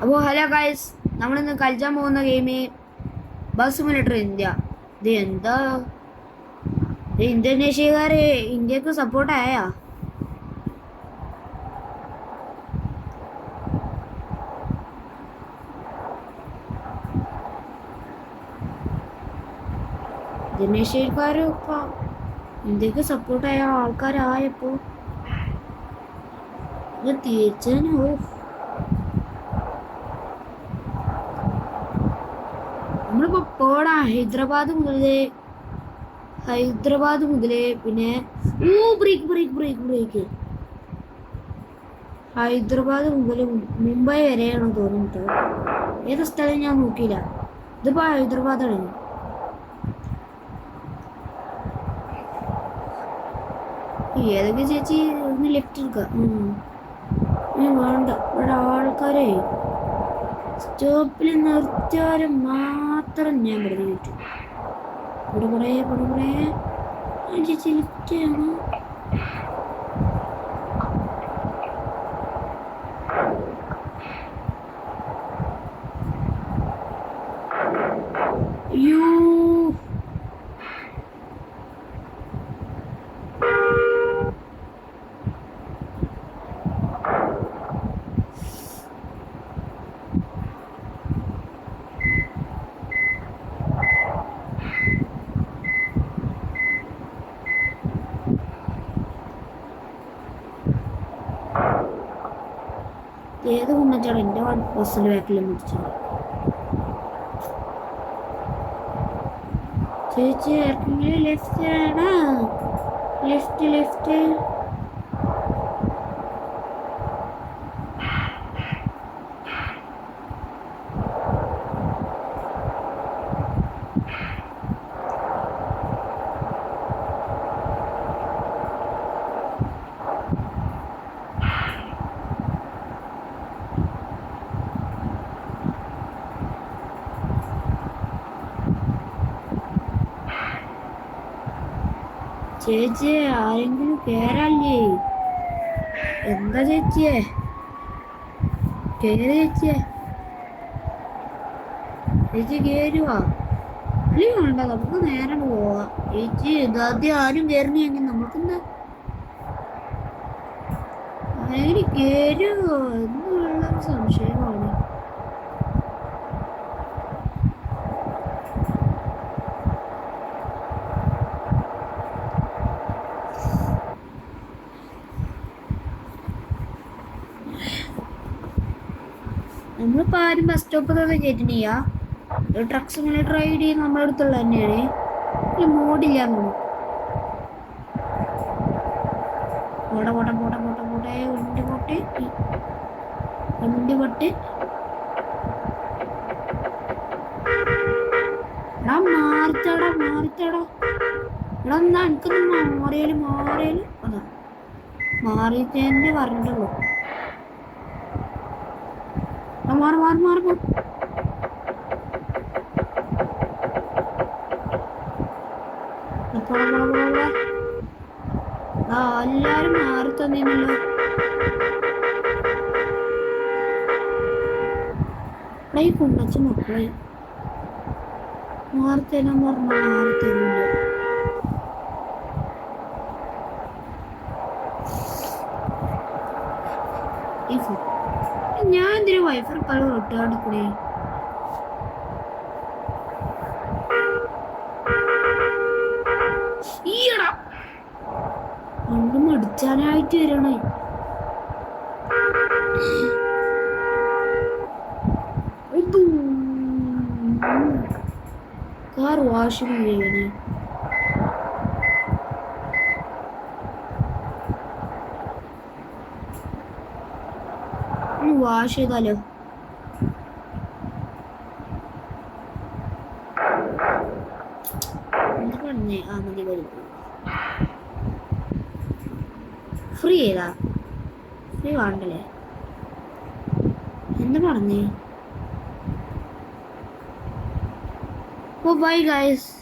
അപ്പോൾ hello guys, നമ്മളിന്ന് കളിച്ചാൻ പോകുന്ന ഗെയിം ബസ് സിമുലേറ്റർ ഇന്ത്യ. ഇത് എന്താ ഇന്തോനേഷ്യക്കാര് ഇന്ത്യക്ക് സപ്പോർട്ടായ? ഇന്തോനേഷ്യക്കാര് ഇപ്പൊ ഇന്ത്യക്ക് സപ്പോർട്ടായ ആൾക്കാരായപ്പോ ഇത് തീർച്ചയായും നമ്മളിപ്പോ പോടാ ഹൈദരാബാദ് മുതല് പിന്നെ ബ്രേക്ക് ഹൈദരാബാദ് മുതൽ മുംബൈ വരെയാണോ തോന്നുന്നത്. ഏത് സ്ഥലം ഞാൻ നോക്കിയില്ല. ഇതിപ്പോ ഹൈദരാബാദാണ്. ഏതൊക്കെ ചേച്ചി ഒന്ന് ലെഫ്റ്റ് എടുക്കാം. വേണ്ട, ഇവിടെ ആൾക്കാരെ സ്റ്റോപ്പിൽ നിർത്തിയാലും മാത്രം ഞാൻ വെറുതെ കിട്ടും. ഇവിടെ ചേച്ചി ലിഫ്റ്റ് ചെയ്യണം. അയ്യോ, ഏത് കുന്നച്ചാണ് എൻ്റെ ബസ്സിൻ്റെ ബാക്കിൽ മുടിച്ചത്. ചേച്ചി ഇറങ്ങി ലെഫ്റ്റ് ആണ്. ലെഫ്റ്റ് ചേച്ചിയെ ആരെങ്കിലും കേറല്ലേ? എന്താ ചേച്ചിയെ കേറി? ചേച്ചി കേറുവാ? അല്ലേ വേണ്ട, നമുക്ക് നേരെ പോവാം. ചേച്ചി ഇതാദ്യം ആരും കേറണിയെങ്കിൽ നമുക്കെന്താ ആരെങ്കിലും കേറുവോ എന്നുള്ളൊരു സംശയമാണ്. നമ്മളിപ്പോൾ ആരും ബസ് സ്റ്റോപ്പൊക്കെ കയറ്റണില്ല. ട്രക്ക് സിമുലേറ്റർ ഐഡി നമ്മുടെ അടുത്തുള്ള തന്നെയാണ്. ഈ മോഡില്ല തോന്നുന്നു. വണ്ടി പൊട്ട് മാറിച്ചടാ എടാ, എന്നാ എനിക്കൊന്ന് മാറിയാലും അതാ മാറിയിട്ടേ പറഞ്ഞിട്ടുള്ളൂ. മാറി എല്ലാരും മാറി തന്നീനല്ലോ. ഈ കുണ്ടച്ച മക്കളെ മാറിത്തരാൻ പറഞ്ഞ മാറിത്തരില്ല. ഞാൻ എന്തിനു വൈഫർ കളർ ഇട്ടാണ്ടിക്കൂടെ? ഈടാ പണ്ട് മടിച്ചാനായിട്ട് വരണേ. കാർ വാഷ് ചെയ്യണേ. വാഷ് ചെയ്താലോ? എന്താ പറഞ്ഞേ? മതി ഫ്രീ ചെയ്താ ഫ്രീ വേണ്ടല്ലേ? എന്താ പറഞ്ഞേ? Oh, bye guys.